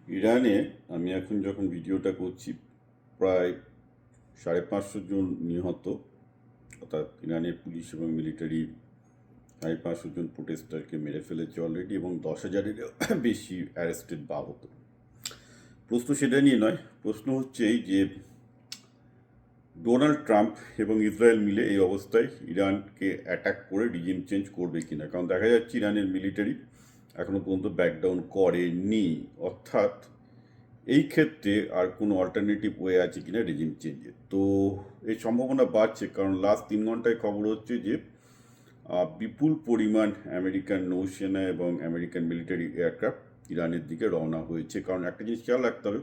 ইরানে আমি এখন যখন ভিডিওটা করছি প্রায় 550 জন নিহত, অর্থাৎ ইরানের পুলিশ এবং মিলিটারি 550 জন প্রোটেস্টারকে মেরে ফেলেছে অলরেডি এবং 10,000-এরও বেশি অ্যারেস্টেড বা আহত। প্রশ্ন সেটা নিয়ে নয়, প্রশ্ন হচ্ছে এই যে ডোনাল্ড ট্রাম্প এবং ইসরায়েল মিলে এই অবস্থায় ইরানকে অ্যাটাক করে রিজিম চেঞ্জ করবে কিনা। কারণ দেখা যাচ্ছে ইরানের মিলিটারি এখনো পর্যন্ত ব্যাকডাউন করেনি, অর্থাৎ এই ক্ষেত্রে আর কোনো অল্টারনেটিভ ওয়ে আছে কিনা রেজিম চেঞ্জের। তো এই সম্ভাবনা বাড়ছে, কারণ লাস্ট 3 ঘন্টায় খবর হচ্ছে যে বিপুল পরিমাণ আমেরিকান নৌসেনা এবং আমেরিকান মিলিটারি এয়ারক্রাফট ইরানের দিকে রওনা হয়েছে। কারণ একটা জিনিস খেয়াল রাখতে হবে,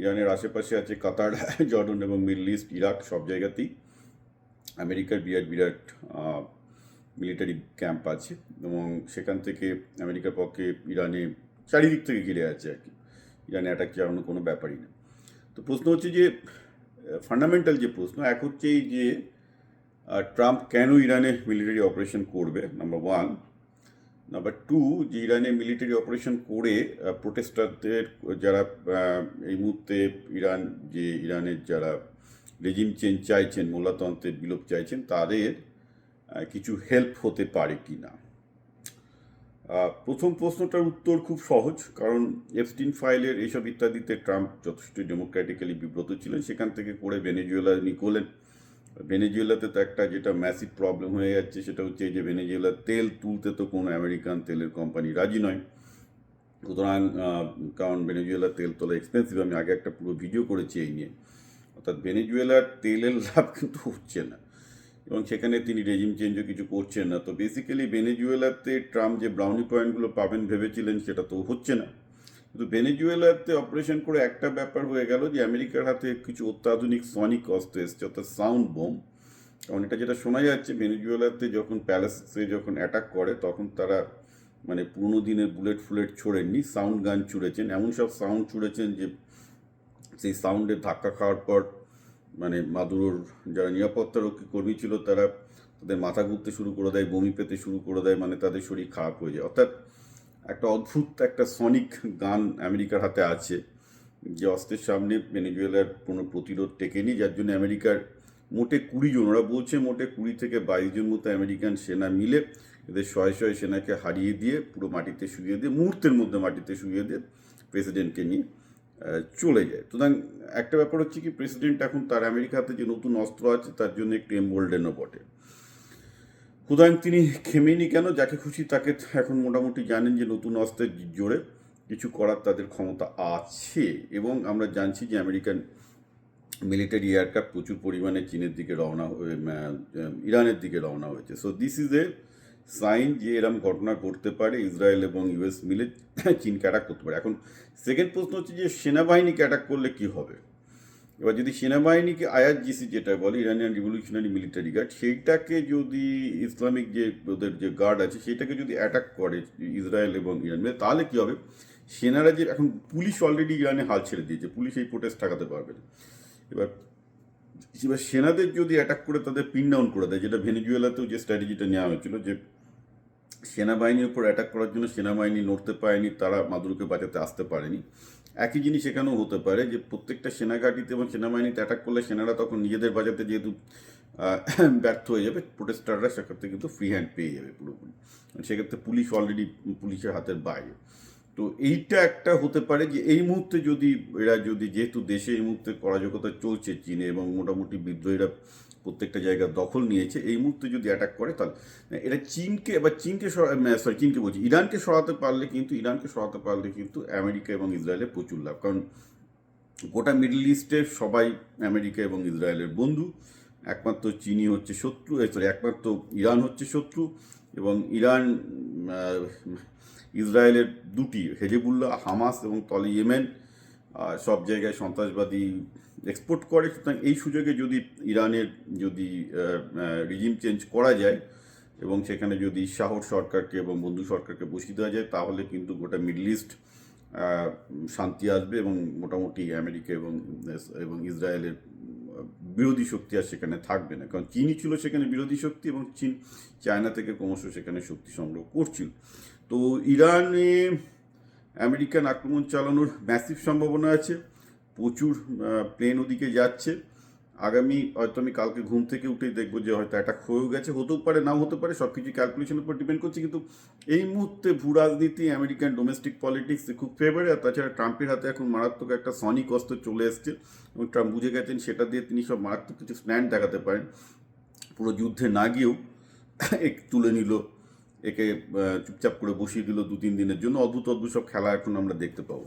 ইরানের আশেপাশে আছে কাতার, জর্ডন এবং মিডল ইস্ট, ইরাক, সব জায়গাতেই আমেরিকার বিরাট বিরাট মিলিটারি ক্যাম্প আছে এবং সেখান থেকে আমেরিকার পক্ষে ইরানে চারিদিক থেকে ঘিরে আছে আর কি। ইরানে অ্যাটাক চালানোর কোনো ব্যাপারই না। তো প্রশ্ন হচ্ছে যে ফান্ডামেন্টাল যে প্রশ্ন এক হচ্ছে এই যে ট্রাম্প কেন ইরানে মিলিটারি অপারেশন করবে, নাম্বার ওয়ান। নাম্বার টু, যে ইরানে মিলিটারি অপারেশন করে প্রোটেস্টারদের যারা এই মুহূর্তে ইরানের যারা রেজিম চেঞ্জ চাইছেন, মোল্লাতন্ত্রের বিলোপ চাইছেন, তাদের কিছু হেল্প হতে পারে কি না। প্রথম প্রশ্নটার উত্তর খুব সহজ, কারণ এপস্টিন ফাইলের এইসব ইত্যাদিতে ট্রাম্প যথেষ্ট ডেমোক্র্যাটিক্যালি বিব্রত ছিলেন, সেখান থেকে করে ভেনেজুয়েলা নিকোলেন। ভেনেজুয়েলাতে তো একটা যেটা ম্যাসিভ প্রবলেম হয়ে যাচ্ছে সেটা হচ্ছে যে ভেনেজুয়েলার তেল তুলতে তো কোনো আমেরিকান তেলের কোম্পানি রাজি নয়। সুতরাং কারণ ভেনেজুয়েলার তেল তোলা এক্সপেন্সিভ, আমি আগে একটা পুরো ভিডিও করেছি এই নিয়ে। অর্থাৎ ভেনেজুয়েলার তেলের লাভ কিন্তু হচ্ছে না এবং সেখানে তিনি রেজিম চেঞ্জও কিছু করছেন না। তো বেসিক্যালি ভেনেজুয়েলাতে ট্রাম্প যে ব্রাউনি পয়েন্টগুলো পাবেন ভেবেছিলেন সেটা তো হচ্ছে না। কিন্তু ভেনেজুয়েলাতে অপারেশন করে একটা ব্যাপার হয়ে গেল যে আমেরিকার হাতে কিছু অত্যাধুনিক সনিক অস্ত্র এসছে, অর্থাৎ সাউন্ড বোম। কারণ এটা যেটা শোনা যাচ্ছে, ভেনেজুয়েলাতে যখন প্যালেসে যখন অ্যাটাক করে তখন তারা মানে পুরোনো দিনের বুলেট ফুলেট ছোড়েননি, সাউন্ড গান ছুড়েছেন। এমন সব সাউন্ড ছুড়েছেন যে সেই সাউন্ডের ধাক্কা খাওয়ার পর মানে মাদুরোর যারা নিরাপত্তারক্ষী কর্মী ছিল তারা তাদের মাথা ঘুরতে শুরু করে দেয়, বমি পেতে শুরু করে দেয়, মানে তাদের শরীর খারাপ হয়ে যায়। অর্থাৎ একটা অদ্ভুত একটা সনিক গান আমেরিকার হাতে আছে, যে অস্ত্রের সামনে ভেনেজুয়েলার কোনো প্রতিরোধ টেকেনি, যার জন্য আমেরিকার মোটে 20 জন, ওরা বলছে মোটে 20 থেকে 22 জন মতো আমেরিকান সেনা মিলে এদের শয়ে শয়ে সেনাকে হারিয়ে দিয়ে পুরো মাটিতে শুইয়ে দিয়ে, মুহূর্তের মধ্যে মাটিতে শুইয়ে দিয়ে প্রেসিডেন্টকে নিয়ে চলে যায়। সুতরাং একটা ব্যাপার হচ্ছে কি, প্রেসিডেন্ট এখন তার আমেরিকাতে যে নতুন অস্ত্র আছে তার জন্য একটু এমবোল্ডেনও বটে। সুতরাং তিনি খেমেনি কেন, যাকে খুশি তাকে এখন মোটামুটি জানেন যে নতুন অস্ত্রের জোরে কিছু করার তাদের ক্ষমতা আছে। এবং আমরা জানছি যে আমেরিকান মিলিটারি এয়ারক্রাফট প্রচুর পরিমাণে চীনের দিকে ইরানের দিকে রওনা হয়েছে। So this is a sign যে এরম ঘটনা ঘটতে পারে, ইসরায়েল এবং ইউএস মিলে চীনকে অ্যাটাক করতে পারে। এখন সেকেন্ড প্রশ্ন হচ্ছে যে সেনাবাহিনীকে অ্যাটাক করলে কি হবে। এবার যদি সেনাবাহিনীকে আইআরজিসি যেটা বলে, ইরানিয়ান রিভলিউশনারি মিলিটারি গার্ড, সেইটাকে যদি ইসলামিক যে ওদের যে গার্ড আছে সেটাকে যদি অ্যাটাক করে ইসরায়েল এবং ইরান, তাহলে কী হবে। সেনারা যে এখন পুলিশ অলরেডি ইরানে হাল ছেড়ে দিয়েছে, পুলিশ এই প্রোটেস্ট ঠেকাতে পারবে না। এবার এবার সেনাদের যদি অ্যাটাক করে তাদের পিন ডাউন করে দেয়, যেটা ভেনেজুয়েলাতেও যে স্ট্র্যাটেজিটা নেওয়া হয়েছিল, যে সেনাবাহিনীর উপর অ্যাটাক করার জন্য সেনাবাহিনী নড়তে পারেনি, তারা মাদুরোকে বাঁচাতে আসতে পারেনি। একই জিনিস এখানেও হতে পারে যে প্রত্যেকটা সেনাঘাঁটিতে এবং সেনাবাহিনীতে অ্যাটাক করলে সেনারা তখন নিজেদের বাঁচাতে যেহেতু ব্যর্থ হয়ে যাবে, প্রোটেস্টাররা সেক্ষেত্রে কিন্তু ফ্রি হ্যান্ড পেয়ে যাবে পুরোপুরি। সেক্ষেত্রে পুলিশ অলরেডি পুলিশের হাতের বাইরে। তো এইটা একটা হতে পারে যে এই মুহূর্তে যদি এরা যদি, যেহেতু দেশে এই মুহূর্তে অরাজকতা চলছে চীনে এবং মোটামুটি বিদ্রোহীরা প্রত্যেকটা জায়গা দখল নিয়েছে, এই মুহূর্তে যদি অ্যাটাক করে তাহলে এটা চীনকে, এবার চীনকে বলছি, ইরানকে সরাতে পারলে কিন্তু আমেরিকা এবং ইসরায়েলের প্রচুর লাভ। কারণ গোটা মিডল ইস্টের সবাই আমেরিকা এবং ইসরায়েলের বন্ধু, একমাত্র চীনই হচ্ছে শত্রু, একমাত্র ইরান হচ্ছে শত্রু। এবং ইরান ইসরায়েলের দুটি হেজবুল্লাহ, হামাস এবং তলে ইয়েমেন সব জায়গায় সন্ত্রাসবাদী এক্সপোর্ট করে। সুতরাং এই সুযোগে যদি ইরানের যদি রিজিম চেঞ্জ করা যায় এবং সেখানে যদি শাহর সরকারকে এবং বন্ধু সরকারকে বসিয়ে দেওয়া যায়, তাহলে কিন্তু গোটা মিডল ইস্ট শান্তি আসবে এবং মোটামুটি আমেরিকা এবং ইসরায়েলের বিরোধী শক্তি আর সেখানে থাকবে না। কারণ চীনই ছিল সেখানে বিরোধী শক্তি এবং চীন চায়না থেকে ক্রমশ সেখানে শক্তি সংগ্রহ করছিল। তো ইরানে আমেরিকান আক্রমণ চালানোর ম্যাসিভ সম্ভাবনা আছে, প্রচুর প্লেন ওদিকে যাচ্ছে। আগামী হয়তো আমি কালকে ঘুম থেকে উঠেই দেখবো যে হয়তো অ্যাটাক হয়েও গেছে, হতেও পারে নাও হতে পারে, সব কিছু ক্যালকুলেশনের উপর ডিপেন্ড করছে। কিন্তু এই মুহূর্তে ভূ রাজনীতি আমেরিকান ডোমেস্টিক পলিটিক্স খুব ফেভারে। আর তাছাড়া ট্রাম্পের হাতে এখন মারাত্মক একটা সনিক অস্ত্র চলে এসছে এবং ট্রাম্প বুঝে গেছেন সেটা দিয়ে তিনি সব মারাত্মক কিছু স্ট্যান্ড দেখাতে পারেন। পুরো যুদ্ধে না গিয়েও তুলে নিল, একে চুপচাপ করে বসিয়ে দিল 2-3 দিনের জন্য। অদ্ভুত অদ্ভুত সব খেলা এখন আমরা দেখতে পাবো।